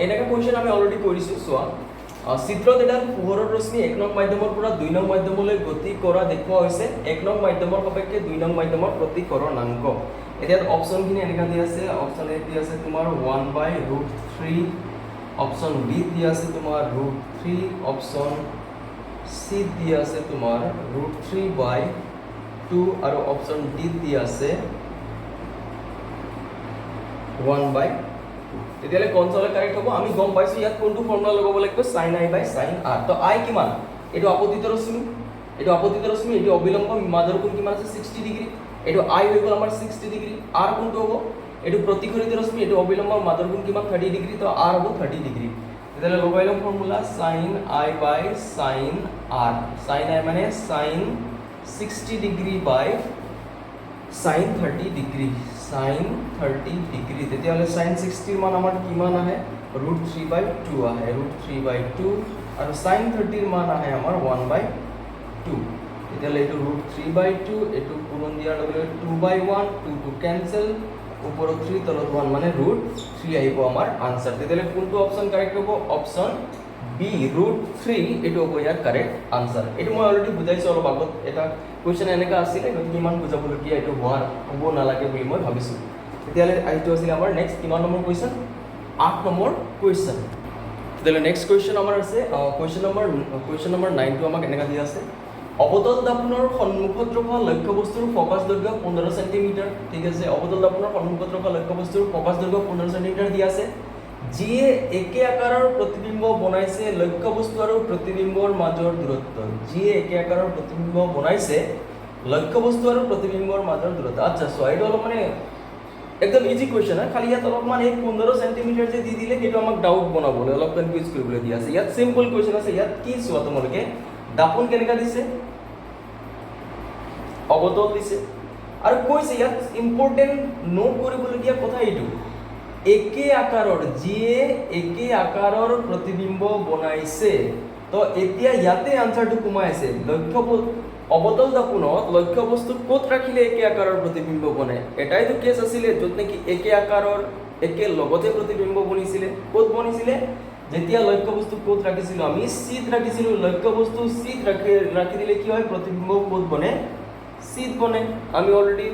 এনেকা কুৱেশ্যন আমি অলৰেডি কৰিছোঁ। চোৱা, চিত্ৰত এডাল পোহৰৰ ৰশ্মি 1 নং মাধ্যমৰ পৰা 2 নং মাধ্যমলৈ গতি কৰা দেখুওৱা হৈছে। 1 নং মাধ্যমৰ সাপেক্ষে 2 নং মাধ্যমৰ প্ৰতিকৰণাংক। এতিয়া অপশ্যনখিনি এনেকা দিয়া আছে। অপশ্যন এ দিয়া আছে তোমাৰ 1/√3, অপশ্যন বি দিয়া আছে তোমাৰ √3, অপশ্যন সি দিয়া আছে তোমাৰ √3/2, আৰু অপশ্যন ডি দিয়া আছে 1/2। তেতিয়াহ'লে কনচলে কাৰেক্ট হ'ব। আমি গম পাইছো ইয়াত কোনটো ফৰ্মুলা লগাব লাগিব, sin i by sin r। তো i কিমান, এইটো আপতিত ৰশ্মি, এইটো আপতিত ৰশ্মি, এইটো অবিলম্ব, মাজৰ কোণ কিমান আছে 60 ডিগ্ৰী, এইটো i হৈ গ'ল আমাৰ 60 ডিগ্ৰী। r কোনটো হ'ব, এইটো প্ৰতিফলিত ৰশ্মি, এইটো অবিলম্ব, মাজৰ কোণ কিমান 30 ডিগ্ৰী, তো r হ'ব 30 ডিগ্ৰী। তেতিয়াহ'লে লগাই ল'ম formula sin i by sin r। sin i মানে sin 60 degree by sin 30 degree, sin 30 degree. তেতিয়াহ'লে sin 60 ৰ মান আমাৰ কিমান আহে, √3/2 আহে, √3/2, আৰু sin 30 ৰ মান আহে আমাৰ 1/2। তেতিয়াহ'লে এইটো √3/2, এইটো পূৰণ দিয়াৰ লগে লগে 2/1, 2 কেনচেল, ওপৰত 3 তলত 1 মানে √3 আহিব আমাৰ আনসাৰ। তেতিয়াহ'লে কোনটো অপশ্যন কাৰেক্ট হ'ব, অপশ্যন বি √3, এইটো হ'ব ইয়াৰ কাৰেক্ট আনসাৰ। এইটো মই অলৰেডি বুজাইছো অলপ আগত। এটা কুৱেশ্যন এনেকা আছিলে, গতিকে ইমান বুজাবলগীয়া এইটো হ'ব নালাগে বুলি মই ভাবিছোঁ। তেতিয়াহ'লে এইটো আছিলে আমাৰ নেক্সট কিমান নম্বৰ কুৱেশ্যন, 8 নম্বৰ কুৱেশ্যন। তেতিয়াহ'লে নেক্সট কুৱেশ্যন আমাৰ আছে কুৱেশ্যন নম্বৰ 9টো আমাক এনেকা দিয়া আছে, অবতল দাপোনৰ সন্মুখত ৰখা লক্ষ্য বস্তুৰ ফকাছ দৈৰ্ঘ্য 15 চেণ্টিমিটাৰ। ঠিক আছে, অবতল দাপোনৰ সন্মুখত ৰখা লক্ষ্য বস্তুৰ ফকাছ দৈৰ্ঘ্য 15 চেণ্টিমিটাৰ দিয়া আছে। যিয়ে একে আকাৰৰ প্ৰতিবিম্ব বনাইছে, লক্ষ্য বস্তু আৰু প্ৰতিবিম্বৰ মাজৰ দূৰত্ব। যিয়ে একে আকাৰৰ প্ৰতিবিম্ব বনাইছে, লক্ষ্য বস্তু আৰু প্ৰতিবিম্বৰ মাজৰ দূৰত্ব। আচ্ছা চোৱা, এইটো অলপ মানে একদম ইজি কুৱেশ্যন হয়, খালি ইয়াত অলপমান এই 15 চেণ্টিমিটাৰ যে দি দিলে সেইটো আমাক ডাউট বনাবলৈ অলপ কনফিউজ কৰিবলৈ দিয়া আছে। ইয়াত চিম্পল কুৱেশ্যন আছে, ইয়াত কি চোৱা তোমালোকে দাপোন কেনেকা দিছে, অৱতল দিছে আৰু কৈছে ইয়াত ইম্পৰ্টেণ্ট নোট কৰিবলগীয়া কথা এইটো, একে আকাৰৰ, যিয়ে একে আকাৰৰ প্ৰতিবিম্ব বনাইছে। তো এতিয়া ইয়াতে আনচাৰটো সোমাই আছে, অৱতল দাপোনত লক্ষ্য বস্তু ক'ত ৰাখিলে একে আকাৰৰ প্ৰতিবিম্ব বনে। এটাইতো কেছ আছিলে য'ত নেকি একে আকাৰৰ একে লগতে প্ৰতিবিম্ব বনিছিলে। ক'ত বনিছিলে? যেতিয়া লক্ষ্য বস্তু ক'ত ৰাখিছিলোঁ আমি, চিত ৰাখিছিলোঁ। লক্ষ্য বস্তু চিত ৰাখি দিলে কি হয়, প্ৰতিবিম্ব ক'ত বনে, চিত বনে। আমি অলৰেডি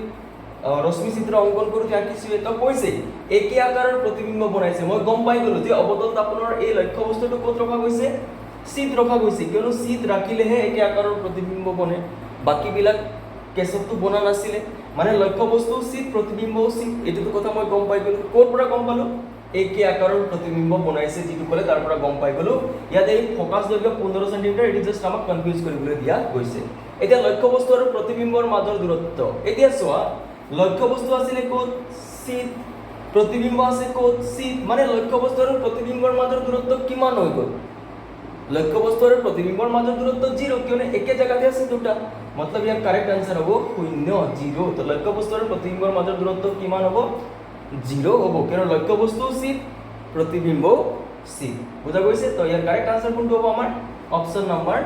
ৰশ্মি চিত্ৰ অংকন কৰোঁতে আঁকিছোঁ। এটা কৈছে একে আকাৰৰ প্ৰতিবিম্ব বনাইছে, মই গম পাই গ'লোঁ যে অৱতল দাপোনৰ এই লক্ষ্য বস্তুটো ক'ত ৰখা গৈছে, চিত ৰখা গৈছে, কিয়নো চিত ৰাখিলেহে একে আকাৰৰ প্ৰতিবিম্ব বনে, বাকীবিলাক কেছতটো বনা নাছিলে। মানে লক্ষ্য বস্তু চিত, প্ৰতিবিম্বও চিত, এইটো কথা মই গম পাই গ'লোঁ। ক'ৰ পৰা গম পালোঁ? একে আকাৰৰ প্ৰতিবিম্ব বনাইছে যিটো ক'লে তাৰ পৰা গম পাই গ'লোঁ। ইয়াত এই ফকাছ দৈৰ্ঘ্য 15 চেণ্টিমিটাৰ, এইটো জাষ্ট আমাক কনফিউজ কৰিবলৈ দিয়া গৈছে। এতিয়া লক্ষ্য বস্তু আৰু প্ৰতিবিম্বৰ মাজৰ দূৰত্ব, এতিয়া চোৱা লক্ষ্য বস্তু আছিলে ক'ত, চিত, প্ৰতিবিম্ব আছে ক'ত, চিত, মানে লক্ষ্য বস্তু আৰু প্ৰতিবিম্বৰ মাজৰ দূৰত্ব কিমান হৈ গ'ল, লক্ষ্য বস্তু আৰু প্ৰতিবিম্বৰ মাজৰ দূৰত্ব 0, কিয়নো একে জেগাতে আছে দুটা, মতলব ইয়াৰ কাৰেক্ট আনসাৰ হ'ব 0, 0। তো লক্ষ্য বস্তু আৰু প্ৰতিবিম্বৰ মাজৰ দূৰত্ব কিমান হ'ব, 0 হ'ব, কিয়নো লক্ষ্য বস্তু চিত, প্ৰতিবিম্ব চিত। বুজা গৈছে? তো ইয়াৰ কাৰেক্ট আনসাৰ কোনটো হ'ব আমাৰ, অপশ্যন নম্বৰ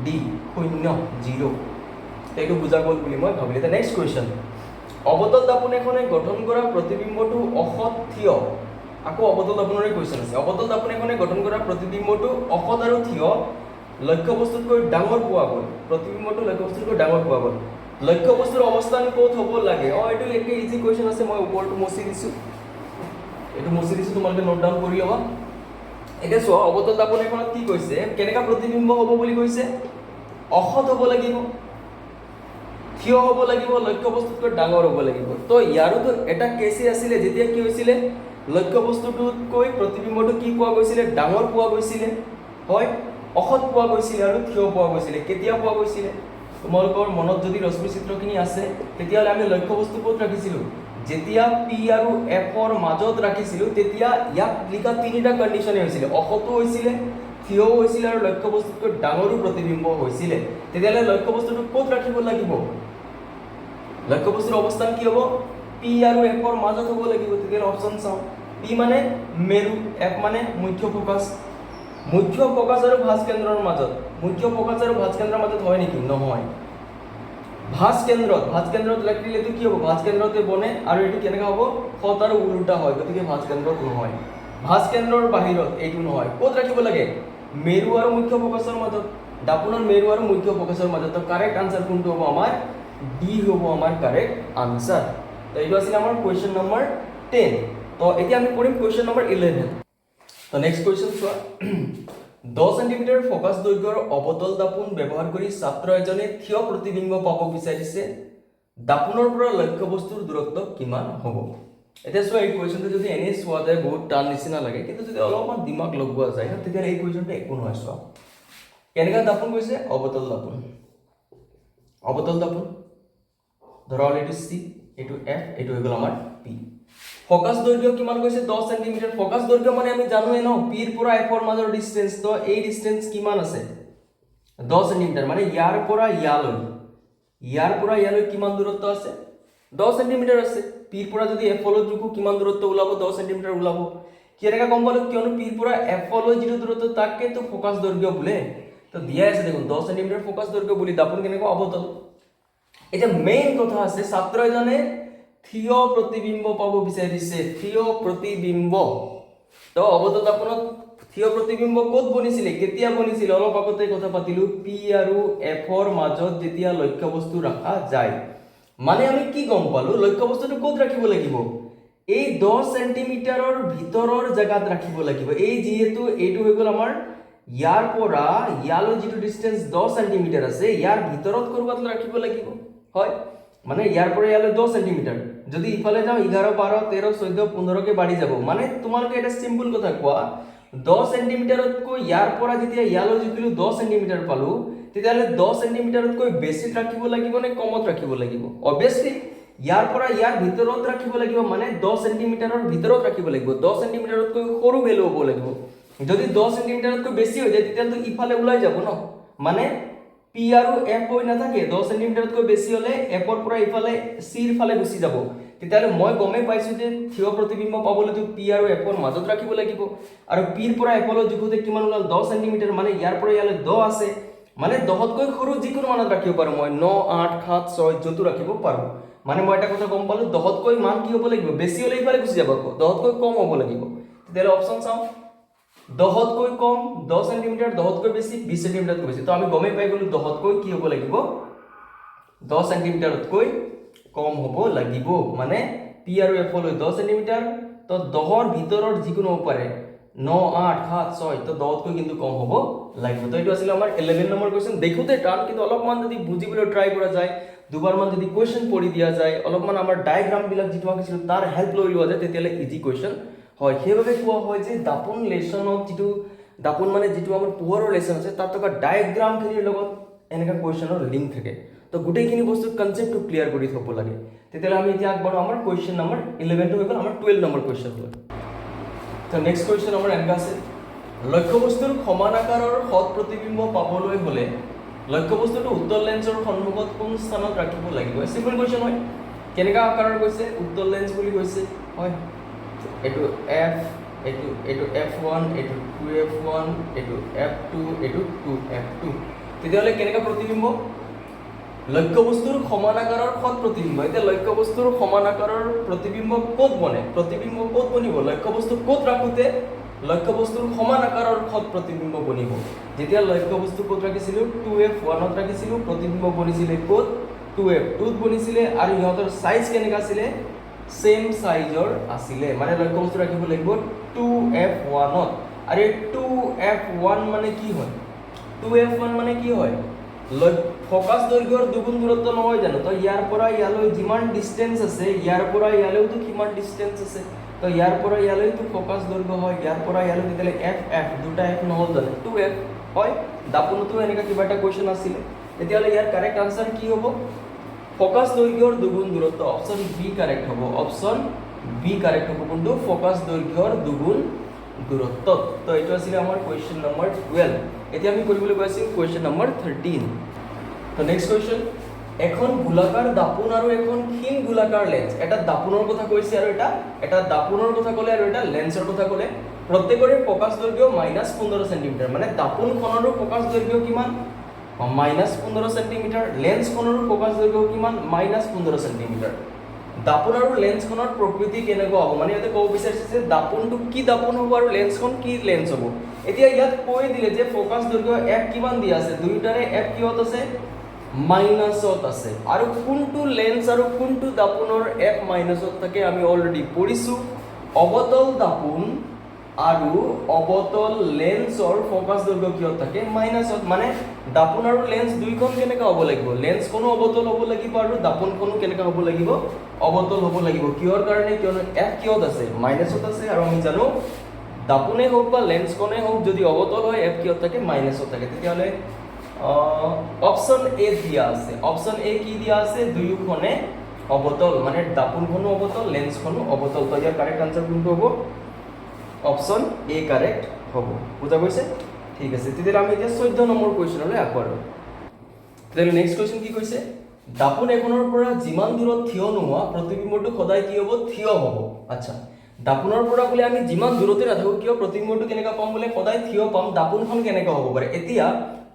ডি, 0, 0। এইটো বুজা গ'ল বুলি মই ভাবিলোঁ। এতিয়া নেক্সট কুৱেশ্যন, অৱতল দাপোন এখনে গঠন কৰা প্ৰতিবিম্বটো অসৎ থিয়। আকৌ অৱতল দাপোনৰে কুৱেশ্যন আছে। অৱতল দাপোন এখনে গঠন কৰা প্ৰতিবিম্বটো অসৎ আৰু থিয় লক্ষ্য বস্তুতকৈ ডাঙৰ পোৱা গ'ল, প্ৰতিবিম্বটো লক্ষ্য বস্তুতকৈ ডাঙৰ পোৱা গ'ল। লক্ষ্য বস্তুৰ অৱস্থান ক'ত হ'ব লাগে? এইটো একে ইজি কুৱেশ্যন আছে, মই ওপৰটো মচি দিছোঁ, এইটো মচি দিছোঁ, তোমালোকে নোট ডাউন কৰি ল'বা। এতিয়া চোৱা অৱতল দাপোন এখনত কি কৈছে, কেনেকা প্ৰতিবিম্ব হ'ব বুলি কৈছে, অসৎ হ'ব লাগিব, থিয় হ'ব লাগিব, লক্ষ্য বস্তুতকৈ ডাঙৰ হ'ব লাগিব। তো ইয়াৰোতো এটা কেছে আছিলে যেতিয়া কি হৈছিলে, লক্ষ্য বস্তুটোতকৈ প্ৰতিবিম্বটো কি পোৱা গৈছিলে, ডাঙৰ পোৱা গৈছিলে, হয়, অসৎ পোৱা গৈছিলে আৰু থিয় পোৱা গৈছিলে। কেতিয়া পোৱা গৈছিলে? তোমালোকৰ মনত যদি ৰশ্মি চিত্ৰখিনি আছে তেতিয়াহ'লে আমি লক্ষ্য বস্তু ক'ত ৰাখিছিলোঁ, যেতিয়া পি আৰু এফৰ মাজত ৰাখিছিলোঁ তেতিয়া ইয়াক লিখা তিনিটা কণ্ডিশ্যনে হৈছিলে, অসতো হৈছিলে, থিয়ও হৈছিলে আৰু লক্ষ্য বস্তুতকৈ ডাঙৰো প্ৰতিবিম্ব হৈছিলে। তেতিয়াহ'লে লক্ষ্য বস্তুটো ক'ত ৰাখিব লাগিব, লক্ষ্য বস্তুৰ অৱস্থান কি হ'ব, পি আৰু এফৰ মাজত হ'ব লাগিব। তেতিয়াহ'লে অপশ্যন চাওঁ, পি মানে মেৰু, এফ মানে মুখ্য ফকাছ। মুখ্য ফকাছ আৰু ভাঁজ কেন্দ্ৰৰ মাজত, মুখ্য ফকাছ আৰু ভাঁজ কেন্দ্ৰৰ মাজত হয় নেকি? নহয়। ভাঁজ কেন্দ্ৰত ৰাখিলেতো কি হ'ব, ভাঁজ কেন্দ্ৰতে বনে আৰু এইটো কেনেকৈ হ'ব, সৎ আৰু উলোটা হয়, গতিকে ভাঁজ কেন্দ্ৰত নহয়। ভাঁজ কেন্দ্ৰৰ বাহিৰত এইটো নহয়। ক'ত ৰাখিব লাগে, মেৰু আৰু মুখ্য ফকাছৰ মাজত, দাপোনৰ মেৰু আৰু মুখ্য ফকাছৰ মাজত। তো কাৰেক্ট আনসাৰ কোনটো হ'ব আমাৰ, ডি হ'ব আমাৰ কাৰেক্ট আনসাৰ। তো এইটো আছিল আমাৰ কুৱেশ্যন নম্বৰ 10। তো এতিয়া আমি কৰিম কুৱেশ্যন নম্বৰ 11। তো নেক্সট কুৱেশ্যন চোৱা, 10 চেণ্টিমিটাৰ ফকাছ দৈৰ্ঘ্যৰ অৱতল দাপোন ব্যৱহাৰ কৰি ছাত্ৰ এজনে থিয় প্ৰতিবিম্ব পাব বিচাৰিছে, দাপোনৰ পৰা লক্ষ্য বস্তুৰ দূৰত্ব কিমান হ'ব? এতিয়া চোৱা এই কুৱেশ্যনটো যদি এনেই চোৱা যায় বহুত টান নিচিনা লাগে, কিন্তু যদি অলপমান দিমাগ লগোৱা যায় তেতিয়াহ'লে এই কুৱেশ্যনটো একো নহয়। চোৱা কেনেকুৱা দাপোন কৈছে, অৱতল দাপোন, অৱতল দাপোন ধৰা হ'ল এইটো চি, এইটো এফ, এইটো হৈ গ'ল আমাৰ পি। ফকাছ দৈৰ্ঘ্য কিমান কৈছে, 10 চেণ্টিমিটাৰ। ফকাছ দৈৰ্ঘ্য মানে আমি জানোৱে ন, পিৰ পৰা এফৰ মাজৰ ডিষ্টেঞ্চ। তো এই ডিষ্টেঞ্চ কিমান আছে, 10 চেণ্টিমিটাৰ, মানে ইয়াৰ পৰা ইয়ালৈ কিমান দূৰত্ব আছে, 10 চেণ্টিমিটাৰ আছে। পিৰ পৰা যদি এফলৈ জোখো কিমান দূৰত্ব ওলাব, 10 চেণ্টিমিটাৰ ওলাব। কেনেকৈ গম পালোঁ, কিয়নো পিৰ পৰা এফলৈ যিটো দূৰত্ব তাকেতো ফকাছ দৈৰ্ঘ্য বোলে। তো দিয়াই আছে দেখোন 10 চেণ্টিমিটাৰ ফকাছ দৈৰ্ঘ্য বুলি, দাপোন কেনেকুৱা, অৱতল। এতিয়া মেইন কথা আছে, ছাত্ৰ এজনে থিয় প্ৰতিবিম্ব পাব বিচাৰিছে, থিয় প্ৰতিবিম্ব। তো অৱতল দাপোনত থিয় প্ৰতিবিম্ব ক'ত বনিছিলে, কেতিয়া বনিছিলে, অলপ আগতে কথা পাতিলোঁ, পি আৰু এফৰ মাজত যেতিয়া লক্ষ্য বস্তু ৰখা যায়। মানে আমি কি গম পালোঁ, লক্ষ্য বস্তুটো ক'ত ৰাখিব লাগিব, এই 10 চেণ্টিমিটাৰৰ ভিতৰৰ জেগাত ৰাখিব লাগিব। এই যিহেতু এইটো হৈ গ'ল আমাৰ ইয়াৰ পৰা ইয়ালৈ যিটো ডিষ্টেঞ্চ 10 চেণ্টিমিটাৰ আছে, ইয়াৰ ভিতৰত ক'ৰবাত ৰাখিব লাগিব, হয়, মানে ইয়াৰ পৰা ইয়ালৈ 10 চেণ্টিমিটাৰ। যদি ইফালে যাওঁ 11, 12, 13, 14, 15কে বাঢ়ি যাব। মানে তোমালোকে এটা চিম্পল কথা কোৱা, 10 চেণ্টিমিটাৰতকৈ ইয়াৰ পৰা যেতিয়া ইয়ালৈ জুখিলোঁ 10 চেণ্টিমিটাৰ পালোঁ, তেতিয়াহ'লে 10 চেণ্টিমিটাৰতকৈ বেছিত ৰাখিব লাগিব নে কমত ৰাখিব লাগিব? অবভিয়াছলি ইয়াৰ পৰা ইয়াৰ ভিতৰত ৰাখিব লাগিব, মানে 10 সেন্টিমিটাৰৰ ভিতৰত ৰাখিব লাগিব, 10 সেন্টিমিটাৰতকৈ সৰু ভ্যালু হ'ব লাগিব। যদি 10 সেন্টিমিটাৰতকৈ বেছি হৈ যায় তেতিয়াতো ইফালে ওলাই যাব ন, মানে পি আৰু এফ হৈ নাথাকে, 10 সেন্টিমিটাৰতকৈ বেছি হলে এফৰ পৰা ইফালে চিৰ ফালে গুচি যাব। তেতিয়াহ'লে মই গমেই পাইছো যে থিয় প্ৰতিবিম্ব পাবলৈতো পি আৰু এফৰ মাজত ৰাখিব লাগিব, আৰু পিৰ পৰা এফলৈ জোখোতে কিমান ওলাল 10 সেন্টিমিটাৰ, মানে ইয়াৰ পৰা ইয়ালৈ 10 আছে, মানে 10তকৈ সৰু যিকোনো মানত ৰাখিব পাৰো মই, 9 8 7 6 যতো ৰাখিব পাৰো। মানে মই এটা কথা গম পালো 10তকৈ মান কি হ'ব লাগিব, বেছি হলে ইফালে গুচি যাব, 10তকৈ কম হ'ব লাগিব। তেতিয়াহ'লে অপচন চাওঁ, 10তকৈ কম 10 সেন্টিমিটাৰ, 10তকৈ বেছি 20 সেন্টিমিটাৰতকৈ বেছি। তো আমি গমেই পাই গলো 10তকৈ কি হ'ব লাগিব, 10 সেন্টিমিটাৰতকৈ কম হ'ব লাগিব, মানে পি আৰু এফ লৈ 10 সেন্টিমিটাৰ, তো 10ৰ ভিতৰত যিকোনো হ'ব পাৰে, 9 8 7 6, তো 10তকৈ কিন্তু কম হ'ব লাগিব। তো এইটো আছিল আমাৰ 11 নম্বৰ কোৱেশ্চন। দেখোতে টান, কিন্তু অলপমান যদি বুজিবলৈ ট্ৰাই কৰা যায়, দুবাৰমান যদি কুৱেশ্যন পঢ়ি দিয়া যায়, অলপমান আমাৰ ডায়েগ্ৰামবিলাক যিটো আঁকিছিলোঁ তাৰ হেল্প লৈ লোৱা যায়, তেতিয়াহ'লে ইজি কুৱেশ্যন হয়। সেইবাবে কোৱা হয় যে দাপোন লেচনত যিটো দাপোন মানে যিটো আমাৰ পোহৰৰ লেচন আছে, তাত থকা ডায়েগ্ৰামখিনিৰ লগত এনেকুৱা কুৱেশ্যনৰ লিংক থাকে। তো গোটেইখিনি বস্তু কনচেপ্টটো ক্লিয়াৰ কৰি থ'ব লাগে। তেতিয়াহ'লে আমি এতিয়া আগবাঢ়ো আমাৰ কুৱেশ্যন নম্বৰ 11টো হৈ গ'ল, আমাৰ 12 নম্বৰ কুৱেশ্যন হ'ল। তো নেক্সট কুৱেশ্যন আমাৰ এনেকুৱা আছে, লক্ষ্যবস্তুৰ সমান আকাৰৰ সৎ প্ৰতিবিম্ব পাবলৈ হ'লে লক্ষ্যবস্তুটো উত্তল লেন্সৰ সন্মুখত কোন স্থানত ৰাখিব লাগিব? চিম্পল কুৱেশ্যন হয়। কেনেকুৱা আকাৰৰ কৈছে? উত্তল লেন্স বুলি কৈছে, হয়। এইটো এফ, এইটো F1, এইটো 2F1, এইটো F2, এইটো 2F2। তেতিয়াহ'লে কেনেকুৱা প্ৰতিবিম্ব? লক্ষ্যবস্তুৰ সমান আকাৰৰ সৎ প্ৰতিবিম্ব। এতিয়া লক্ষ্যবস্তুৰ সমান আকাৰৰ প্ৰতিবিম্ব ক'ত বনে? প্ৰতিবিম্ব ক'ত বনিব? লক্ষ্যবস্তু ক'ত ৰাখোতে লক্ষ্যবস্তুৰ সমান আকাৰৰ সৎ প্ৰতিবিম্ব বনিব? যেতিয়া লক্ষ্যবস্তু ক'ত ৰাখিছিলোঁ? 2F1ত ৰাখিছিলোঁ, প্ৰতিবিম্ব বনিছিলে ক'ত? 2F2ত বনিছিলে, আৰু ইহঁতৰ সাইজ কেনেকুৱা আছিলে? সেম সাইজৰ আছিলে, মানে লক্ষ্যবস্তু ৰাখিব লাগিব 2F1ত। আৰু এই 2F1 মানে কি হয়? 2F1 মানে কি হয়? ফকাস দৈৰ্ঘ্যৰ দুগুণ দূৰত্ব নহয় জানো? তো ইয়াৰ পৰা ইয়ালৈ যিমান ডিস্টেন্স আছে, ইয়াৰ পৰা ইয়ালৈতো কিমান ডিস্টেন্স আছে, তো ইয়াৰ পৰা ইয়ালৈতো ফকাস দৈৰ্ঘ্য হয়, ইয়াৰ পৰা ইয়ালৈ তেতিয়াহ'লে F দুটা F নহ'ল জানো? 2F হয়। দাপোনতো এনেকুৱা কিবা এটা কুৱেশ্যন আছিলে, তেতিয়াহ'লে ইয়াৰ কাৰেক্ট আনসাৰ কি হ'ব? ফকাস দৈৰ্ঘ্যৰ দুগুণ দূৰত্ব, অপশ্যন বি কাৰেক্ট হ'ব, অপশ্যন বি কাৰেক্ট হ'ব। কোনটো? ফকাস দৈৰ্ঘ্যৰ দুগুণ দূৰত্ব। তো এইটো আছিলে আমাৰ কুৱেশ্যন নম্বৰ 12। এতিয়া আমি কৰিবলৈ গৈ আছোঁ কুৱেশ্যন নম্বৰ 13। তো নেক্সট কুৱেশ্যন, এখন গোলাকাৰ দাপোন আৰু এখন ক্ষীণ গোলাকাৰ লেন্স, এটা দাপোনৰ কথা কৈছে আৰু এটা দাপোনৰ কথা ক'লে আৰু এটা লেন্সৰ কথা ক'লে, প্ৰত্যেকৰে ফকাস দৈৰ্ঘ্য -15 সেন্টিমিটাৰ, মানে দাপোনখনৰো ফকাস দৈৰ্ঘ্য কিমান? -15 সেন্টিমিটাৰ, লেন্সখনৰো ফকাস দৈৰ্ঘ্য কিমান? -15 সেন্টিমিটাৰ। দাপোন আৰু লেন্সখনৰ প্ৰকৃতি কেনেকুৱা হ'ব? মানে ইয়াতে ক'ব বিচাৰিছে যে দাপোনটো কি দাপোন হ'ব আৰু লেন্সখন কি লেন্স হ'ব। এতিয়া ইয়াত কৈ দিলে যে ফকাস দৈৰ্ঘ্য F কিমান দিয়া আছে, দুয়োটাৰে F কিহত আছে? মাইনাছত আছে। আৰু কোনটো লেন্স আৰু কোনটো দাপোনৰ F মাইনাছত থাকে আমি অলৰেডি পঢ়িছোঁ। অবতল দাপোন আৰু অবতল লেন্সৰ ফকাস দৈৰ্ঘ্য কিহত থাকে? মাইনাছত। মানে দাপোন আৰু লেন্স দুইখন কেনেকুৱা হ'ব লাগিব? লেন্সখনো অবতল হ'ব লাগিব আৰু দাপোনখনো কেনেকুৱা হ'ব লাগিব? অবতল হ'ব লাগিব। কিহৰ কাৰণে? কিয়নো F কিহত আছে? মাইনাছত আছে, আৰু আমি জানো দাপোনে হওক বা লেন্সখনে হওক যদি অবতল হয় F কিহত থাকে? মাইনাছত থাকে। তেতিয়াহ'লে অপশ্যন এ দিয়া আছে, অপশ্যন এ কি দিয়া আছে? দুয়োখনে অবতল, মানে দাপোনখনো অবতল, লেন্সখনো অবতল। তো ইয়াৰ কাৰেক্ট আনসাৰ কোনটো হ'ব? অপশ্যন এ কাৰেক্ট হ'ব। বুজা গৈছে? ঠিক আছে, তেতিয়াহ'লে আমি এতিয়া 14 নম্বৰ কুৱেশ্যনলৈ আগবাঢ়ো। তেতিয়াহ'লে নেক্সট কুৱেশ্যন কি কৈছে? দাপোন এখনৰ পৰা যিমান দূৰত থিয় নোহোৱা প্ৰতিবিম্বটো সদায় কি হ'ব? থিয় হ'ব। আচ্ছা, দাপোনৰ পৰা বোলে আমি যিমান দূৰতে নাথাকো কিয় প্ৰতিবিম্বটো কেনেকুৱা পাম? বোলে সদায় থিয় পাম। দাপোনখন কেনেকুৱা হ'ব পাৰে? এতিয়া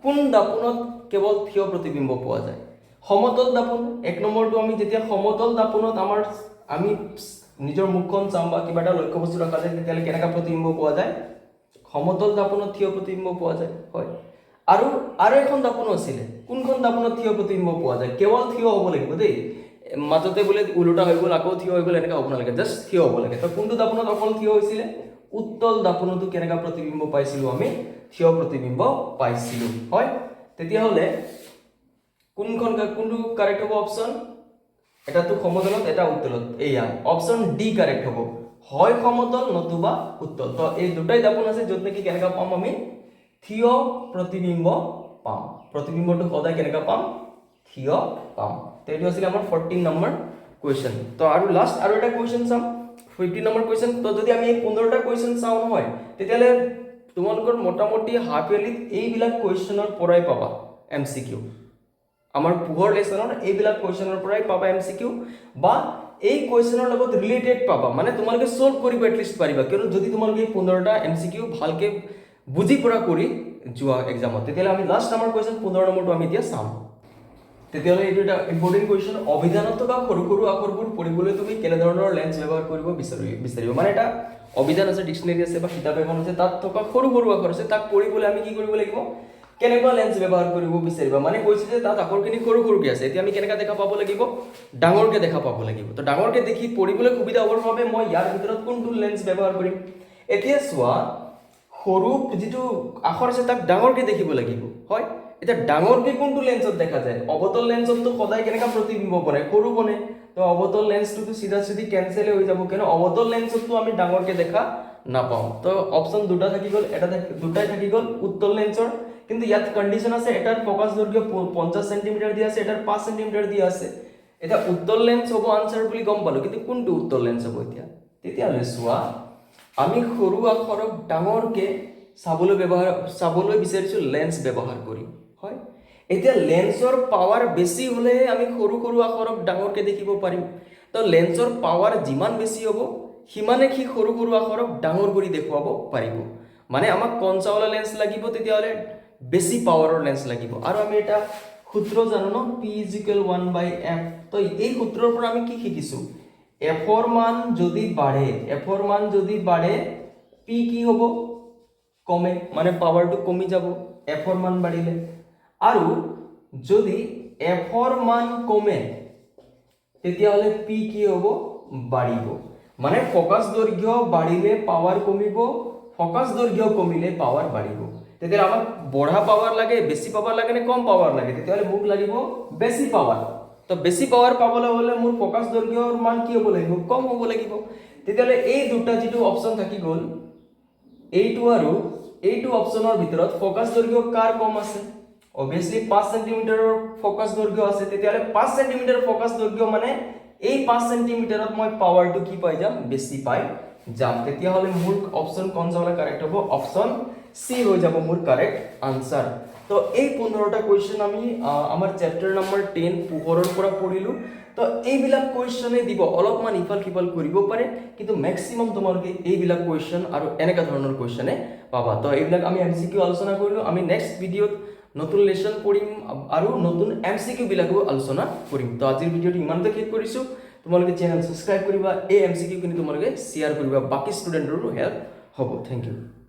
কোন দাপোনত কেৱল থিয় প্ৰতিবিম্ব পোৱা যায়? সমতল দাপোন। এক নম্বৰটো আমি যেতিয়া সমতল দাপোনত আমি নিজৰ মুখখন চাম বা কিবা এটা লক্ষ্যবস্তু ৰখা যায়, তেতিয়াহ'লে কেনেকুৱা প্ৰতিবিম্ব পোৱা যায়? সমতল দাপোনত থিয় প্ৰতিবিম্ব পোৱা যায়, হয়। আৰু এখন দাপোন আছিলে, কোনখন দাপোনত থিয় প্ৰতিবিম্ব পোৱা যায়? কেৱল থিয় হ'ব লাগিব দেই, মাজতে বোলে ওলোটা হৈ গ'ল আকৌ থিয় হৈ গ'ল এনেকুৱা হ'ব নালাগে, জাষ্ট থিয় হ'ব লাগে। তো কোনটো দাপোনত অকল থিয় হৈছিলে? উত্তল দাপোনতো কেনেকুৱা প্ৰতিবিম্ব পাইছিলোঁ আমি? থিয় প্ৰতিবিম্ব পাইছিলোঁ, হয়। তেতিয়াহ'লে কোনটো কাৰেক্ট হ'ব অপশ্যন? এটাতো সমতলত, এটা উত্তলত। এইয়া অপশ্যন ডি কাৰেক্ট হ'ব, হয় সমতল নতুবা উত্তল। তো এই দুটাই দাপোন আছে য'ত নেকি কেনেকুৱা পাম আমি? থিয় প্ৰতিবিম্ব পাম। প্ৰতিবিম্বটো সদায় কেনেকুৱা পাম? থিয় পাম। তো এইটো আছিলে আমাৰ 14 নম্বৰ কুৱেশ্যন তো আৰু লাষ্ট আৰু এটা কুৱেশ্যন চাম 50 নম্বৰ কুৱেশ্যন তো যদি আমি এই 15টা কুৱেশ্যন চাওঁ নহয় তেতিয়াহ'লে তোমালোকৰ মোটামুটি হাফ ইয়াৰলিত এইবিলাক কুৱেশ্যনৰ পৰাই পাবা MCQ আমাৰ পোহৰ লেছনৰ এইবিলাক কুৱেশ্যনৰ পৰাই পাবা MCQ বা এই কুৱেশ্যনৰ লগত ৰিলেটেড পাবা মানে তোমালোকে সলভ কৰিব এটলিষ্ট পাৰিবা কিয়নো যদি তোমালোকে 15টা MCQ ভালকে বুজি পৰা কৰি যোৱা এক্সামত তেতিয়াহ'লে আমি লাষ্ট আমাৰ কুৱেশ্যন 15 নম্বৰটো আমি এতিয়া চাম তেতিয়াহ'লে এইটো এটা ইম্পৰ্টেণ্ট কুৱেশ্যন অভিধানত থকা সৰু সৰু আখৰবোৰ পঢ়িবলৈ তুমি কেনেধৰণৰ লেন্স ব্যৱহাৰ কৰিব বিচাৰিবা মানে এটা অভিধান আছে ডিকচনেৰী আছে বা কিতাপ এখন আছে তাত থকা সৰু সৰু আখৰ আছে তাক পঢ়িবলৈ আমি কি কৰিব লাগিব কেনেকুৱা লেন্স ব্যৱহাৰ কৰিব বিচাৰিবা মানে কৈছে যে তাত আখৰখিনি সৰু সৰুকৈ আছে এতিয়া আমি কেনেকা দেখা পাব লাগিব ডাঙৰকৈ দেখা পাব লাগিব তো ডাঙৰকৈ দেখি পঢ়িবলৈ সুবিধা হ'বৰ বাবে মই ইয়াৰ ভিতৰত কোনটো লেন্স ব্যৱহাৰ কৰিম এতিয়া চোৱা সৰু যিটো আখৰ আছে তাক ডাঙৰকৈ দেখিব লাগিব হয় এটা ডাঙৰকৈ কোনটো লেন্সত দেখা যায় অবতল লেন্সতটো সদায় কেনেকা প্ৰতিবিম্ব বনে সৰু বনে তো অবতল লেন্সটো সিধা সিধি কেনসেল হৈ যাব কেন অবতল লেন্সতটো আমি ডাঙৰকৈ দেখা নাপাওঁ তো অপচন দুটা থাকি গ'ল এটা দুটাই থাকি গ'ল উত্তল লেন্সৰ কিন্তু ইয়াত কন্ডিশন আছে এটাৰ ফোকাস দৈৰ্ঘ্য 50 সেন্টিমিটাৰ দিয়া আছে এটাৰ 5 সেন্টিমিটাৰ দিয়া আছে এটা উত্তল লেন্স হ'ব আনসাৰ বুলি গম পালো কিন্তু কোনটো উত্তল লেন্স হ'ব এতিয়া তেতিয়াহ'লে চোৱা আমি সৰু আখৰক ডাঙৰকৈ চাবলৈ বিচাৰিছো লেন্স ব্যৱহাৰ কৰি হয় এতিয়া লেন্সৰ পাৱাৰ বেছি হলে আমি সৰু সৰু আখৰক ডাঙৰকৈ দেখিব পাৰিম তো লেন্সৰ পাৱাৰ যিমান বেছি হ'ব সিমানে কি সৰু সৰু আখৰক ডাঙৰ কৰি দেখুৱাব পাৰিব মানে আমাক কনচাওলা লেন্স লাগিব তেতিয়াহ'লে বেছি পাৱাৰৰ লেন্স লাগিব আৰু আমি এটা সূত্ৰ জানো ন P = 1/f তো এই সূত্ৰৰ পৰা আমি কি শিকিছো f ৰ মান যদি বাঢ়ে p কি হ'ব কমে মানে পাৱাৰটো কমি যাব f ৰ মান বাঢ়িলে আৰু যদি f ৰ মান কমে তেতিয়াহ'লে p কি হ'ব বাঢ়িব মানে ফোকাস দৈৰ্ঘ্য বাঢ়িলে পাৱাৰ কমিব ফোকাস দৈৰ্ঘ্য কমিলে পাৱাৰ বাঢ়িব তেতিয়াহ'লে আমাক বঢ়া পাৱাৰ লাগে বেছি পাৱাৰ লাগে নে কম পাৱাৰ লাগে তেতিয়াহ'লে মোক লাগিব বেছি পাৱাৰ তো বেছি পাৱাৰ পাবলৈ হ'লে মোৰ ফোকাস দৈৰ্ঘ্যৰ মান কি হ'ব লাগিব কম হ'ব লাগিব তেতিয়াহ'লে এই দুটা যিটো অপচন থাকি গ'ল এইটো আৰু এইটো অপচনৰ ভিতৰত ফোকাস দৈৰ্ঘ্য কাৰ কম আছে obviously 5 সেন্টিমিটাৰৰ ফোকাস দৈৰ্ঘ্য আছে তেতিয়াহ'লে 5 সেন্টিমিটাৰ ফোকাস দৈৰ্ঘ্য মানে এই 5 সেন্টিমিটাৰত মই পাৱাৰটো কি পাই যাম বেছি পাই যাম তেতিয়াহ'লে মোৰ অপচন কোনটো কাৰেক্ট হ'ব অপচন সি হৈ যাব মোৰ কাৰেক্ট আনসাৰ তো এই 15টা কুৱেশ্যন আমি আমাৰ চেপ্টাৰ নম্বৰ 10 পোহৰৰ পৰা পঢ়িলো তো এইবিলাক কুৱেশ্যনে দিব অলপমান ইফাল সিফাল কৰিব পাৰে কিন্তু ম্যাক্সিমাম তোমালোকে এইবিলাক কুৱেশ্যন আৰু এনেকা ধৰণৰ কুৱেশ্যনে পাবা তো এইবিলাক আমি MCQ আলোচনা কৰিলো আমি নেক্সট ভিডিঅ'ত নতুন লেসন পঢ়িম আৰু নতুন MCQ বিলাকো আলোচনা কৰিম তো আজিৰ ভিডিঅ'টো ইমানতে শেষ কৰিছো তোমালোকে চেনেল সাবস্ক্ৰাইব কৰিবা এই MCQ খিনি তোমালোকে শেয়াৰ কৰিবা বাকি ষ্টুডেণ্টৰো হেল্প হ'ব থ্যাংক ইউ